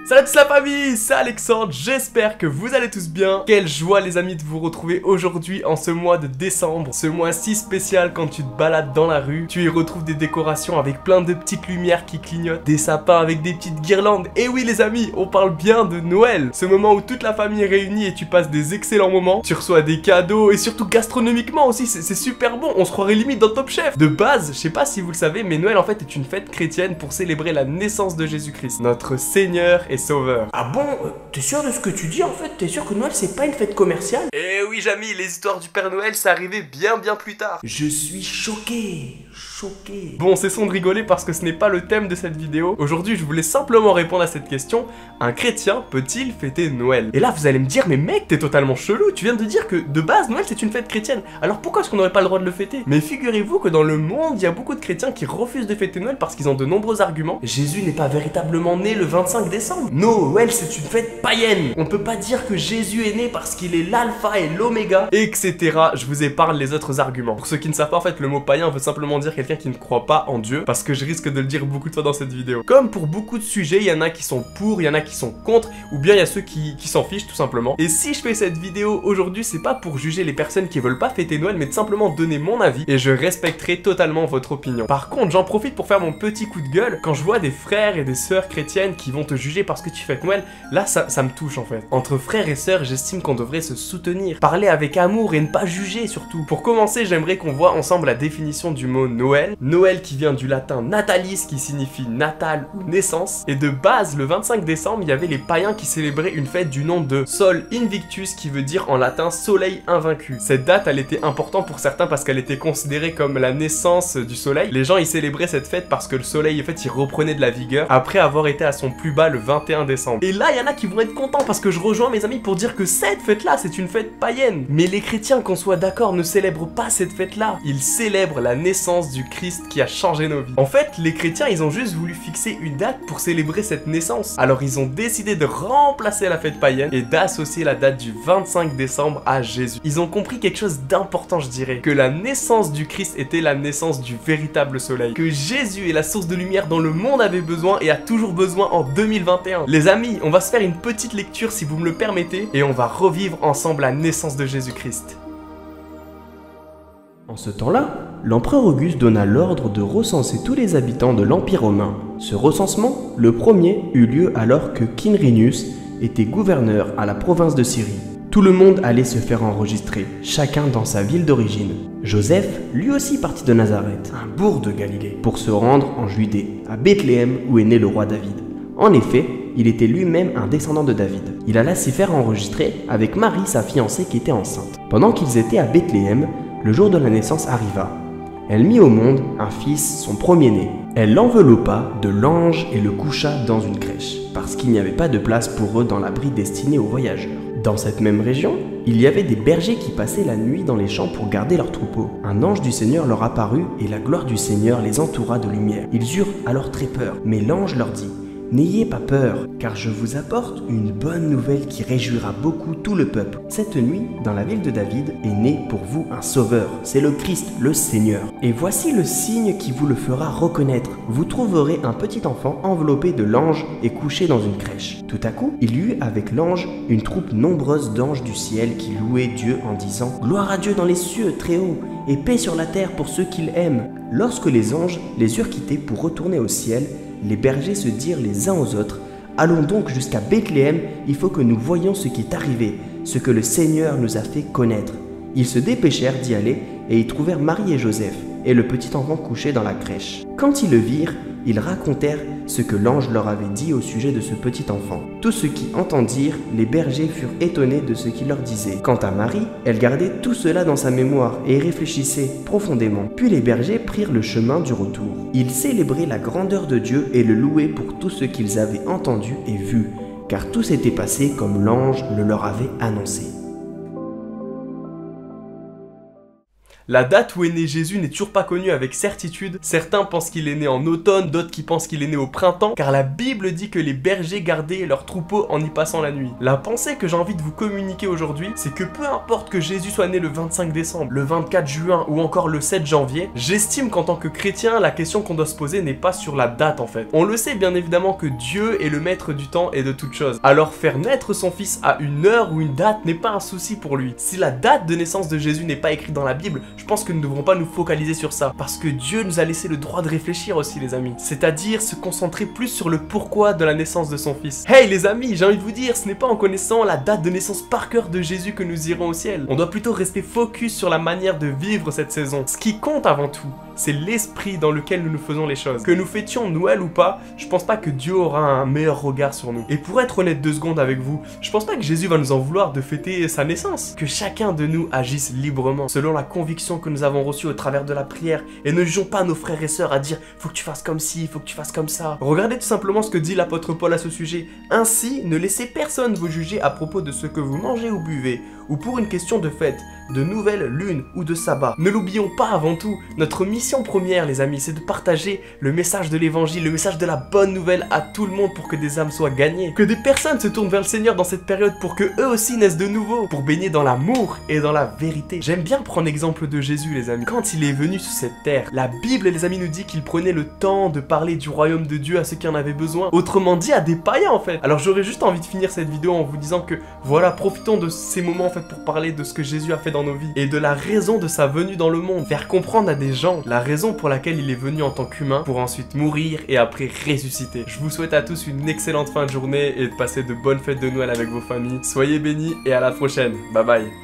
Salut à tous la famille, c'est Alexandre, j'espère que vous allez tous bien. Quelle joie les amis de vous retrouver aujourd'hui en ce mois de décembre. Ce mois si spécial quand tu te balades dans la rue. Tu y retrouves des décorations avec plein de petites lumières qui clignotent, des sapins avec des petites guirlandes. Et oui les amis, on parle bien de Noël. Ce moment où toute la famille est réunie et tu passes des excellents moments. Tu reçois des cadeaux et surtout gastronomiquement aussi, c'est super bon. On se croirait limite dans Top Chef. De base, je sais pas si vous le savez, mais Noël en fait est une fête chrétienne pour célébrer la naissance de Jésus-Christ, notre Seigneur et Sauveur. Ah bon, t'es sûr de ce que tu dis en fait? T'es sûr que Noël c'est pas une fête commerciale? Eh oui Jamy, les histoires du Père Noël ça arrivait bien plus tard. Je suis choqué. Bon, cessons de rigoler parce que ce n'est pas le thème de cette vidéo. Aujourd'hui, je voulais simplement répondre à cette question. Un chrétien peut-il fêter Noël? Et là, vous allez me dire, mais mec, t'es totalement chelou. Tu viens de dire que de base, Noël c'est une fête chrétienne. Alors pourquoi est-ce qu'on n'aurait pas le droit de le fêter? Mais figurez-vous que dans le monde, il y a beaucoup de chrétiens qui refusent de fêter Noël parce qu'ils ont de nombreux arguments. Jésus n'est pas véritablement né le 25 décembre. Noël c'est une fête païenne. On peut pas dire que Jésus est né parce qu'il est l'alpha et l'oméga, etc. Je vous épargne les autres arguments. Pour ceux qui ne savent pas, en fait, le mot païen veut simplement dire quelqu'un qui ne croit pas en Dieu, parce que je risque de le dire beaucoup de fois dans cette vidéo. Comme pour beaucoup de sujets, il y en a qui sont pour, il y en a qui sont contre, ou bien il y a ceux qui s'en fichent tout simplement. Et si je fais cette vidéo aujourd'hui, c'est pas pour juger les personnes qui veulent pas fêter Noël, mais de simplement donner mon avis, et je respecterai totalement votre opinion. Par contre, j'en profite pour faire mon petit coup de gueule, quand je vois des frères et des sœurs chrétiennes qui vont te juger parce que tu fêtes Noël, là ça me touche en fait. Entre frères et sœurs, j'estime qu'on devrait se soutenir, parler avec amour et ne pas juger surtout. Pour commencer, j'aimerais qu'on voit ensemble la définition du mot Noël. Noël qui vient du latin natalis qui signifie natal ou naissance. Et de base, le 25 décembre, il y avait les païens qui célébraient une fête du nom de Sol Invictus qui veut dire en latin soleil invaincu. Cette date, elle était importante pour certains parce qu'elle était considérée comme la naissance du soleil. Les gens, ils célébraient cette fête parce que le soleil, en fait, il reprenait de la vigueur après avoir été à son plus bas le 21 décembre. Et là, il y en a qui vont être contents parce que je rejoins mes amis pour dire que cette fête-là, c'est une fête païenne. Mais les chrétiens, qu'on soit d'accord, ne célèbrent pas cette fête-là. Ils célèbrent la naissance du Christ qui a changé nos vies. En fait, les chrétiens, ils ont juste voulu fixer une date pour célébrer cette naissance. Alors, ils ont décidé de remplacer la fête païenne et d'associer la date du 25 décembre à Jésus. Ils ont compris quelque chose d'important, je dirais, que la naissance du Christ était la naissance du véritable soleil, que Jésus est la source de lumière dont le monde avait besoin et a toujours besoin en 2021. Les amis, on va se faire une petite lecture si vous me le permettez et on va revivre ensemble la naissance de Jésus-Christ. En ce temps-là, l'empereur Auguste donna l'ordre de recenser tous les habitants de l'Empire romain. Ce recensement, le premier, eut lieu alors que Quirinius était gouverneur à la province de Syrie. Tout le monde allait se faire enregistrer, chacun dans sa ville d'origine. Joseph, lui aussi partit de Nazareth, un bourg de Galilée, pour se rendre en Judée, à Bethléem où est né le roi David. En effet, il était lui-même un descendant de David. Il alla s'y faire enregistrer avec Marie, sa fiancée, qui était enceinte. Pendant qu'ils étaient à Bethléem, le jour de la naissance arriva. Elle mit au monde un fils, son premier-né. Elle l'enveloppa de langes et le coucha dans une crèche, parce qu'il n'y avait pas de place pour eux dans l'abri destiné aux voyageurs. Dans cette même région, il y avait des bergers qui passaient la nuit dans les champs pour garder leurs troupeaux. Un ange du Seigneur leur apparut et la gloire du Seigneur les entoura de lumière. Ils eurent alors très peur, mais l'ange leur dit: « N'ayez pas peur, car je vous apporte une bonne nouvelle qui réjouira beaucoup tout le peuple. Cette nuit, dans la ville de David, est né pour vous un sauveur. C'est le Christ, le Seigneur. Et voici le signe qui vous le fera reconnaître. Vous trouverez un petit enfant enveloppé de langes et couché dans une crèche. » Tout à coup, il y eut avec l'ange une troupe nombreuse d'anges du ciel qui louaient Dieu en disant: « Gloire à Dieu dans les cieux très haut, et paix sur la terre pour ceux qu'il aime. » Lorsque les anges les eurent quittés pour retourner au ciel, les bergers se dirent les uns aux autres: « Allons donc jusqu'à Bethléem, il faut que nous voyions ce qui est arrivé, ce que le Seigneur nous a fait connaître. » Ils se dépêchèrent d'y aller et y trouvèrent Marie et Joseph et le petit enfant couché dans la crèche. Quand ils le virent, ils racontèrent ce que l'ange leur avait dit au sujet de ce petit enfant. Tous ceux qui entendirent, les bergers furent étonnés de ce qu'il leur disait. Quant à Marie, elle gardait tout cela dans sa mémoire et y réfléchissait profondément. Puis les bergers prirent le chemin du retour. Ils célébraient la grandeur de Dieu et le louaient pour tout ce qu'ils avaient entendu et vu, car tout s'était passé comme l'ange le leur avait annoncé. La date où est né Jésus n'est toujours pas connue avec certitude. Certains pensent qu'il est né en automne, d'autres qui pensent qu'il est né au printemps, car la Bible dit que les bergers gardaient leurs troupeaux en y passant la nuit. La pensée que j'ai envie de vous communiquer aujourd'hui, c'est que peu importe que Jésus soit né le 25 décembre, le 24 juin ou encore le 7 janvier, j'estime qu'en tant que chrétien, la question qu'on doit se poser n'est pas sur la date en fait. On le sait bien évidemment que Dieu est le maître du temps et de toute chose. Alors faire naître son fils à une heure ou une date n'est pas un souci pour lui. Si la date de naissance de Jésus n'est pas écrite dans la Bible, je pense que nous ne devrons pas nous focaliser sur ça, parce que Dieu nous a laissé le droit de réfléchir aussi les amis, c'est-à-dire se concentrer plus sur le pourquoi de la naissance de son fils. Hey les amis, j'ai envie de vous dire, ce n'est pas en connaissant la date de naissance par cœur de Jésus que nous irons au ciel. On doit plutôt rester focus sur la manière de vivre cette saison. Ce qui compte avant tout, c'est l'esprit dans lequel nous faisons les choses. Que nous fêtions Noël ou pas, je pense pas que Dieu aura un meilleur regard sur nous. Et pour être honnête 2 secondes avec vous, je pense pas que Jésus va nous en vouloir de fêter sa naissance. Que chacun de nous agisse librement, selon la conviction que nous avons reçue au travers de la prière, et ne jugeons pas nos frères et sœurs à dire « faut que tu fasses comme ci, faut que tu fasses comme ça ». Regardez tout simplement ce que dit l'apôtre Paul à ce sujet. Ainsi, ne laissez personne vous juger à propos de ce que vous mangez ou buvez, ou pour une question de fête, de nouvelle lune ou de sabbat. Ne l'oublions pas avant tout, notre mission première les amis, c'est de partager le message de l'évangile, le message de la bonne nouvelle à tout le monde pour que des âmes soient gagnées. Que des personnes se tournent vers le Seigneur dans cette période pour que eux aussi naissent de nouveau, pour baigner dans l'amour et dans la vérité. J'aime bien prendre l'exemple de Jésus les amis. Quand il est venu sur cette terre, la Bible les amis nous dit qu'il prenait le temps de parler du royaume de Dieu à ceux qui en avaient besoin. Autrement dit à des païens en fait. Alors j'aurais juste envie de finir cette vidéo en vous disant que voilà, profitons de ces moments en fait pour parler de ce que Jésus a fait dans nos vies et de la raison de sa venue dans le monde. Faire comprendre à des gens la raison pour laquelle il est venu en tant qu'humain pour ensuite mourir et après ressusciter. Je vous souhaite à tous une excellente fin de journée et de passer de bonnes fêtes de Noël avec vos familles. Soyez bénis et à la prochaine. Bye bye.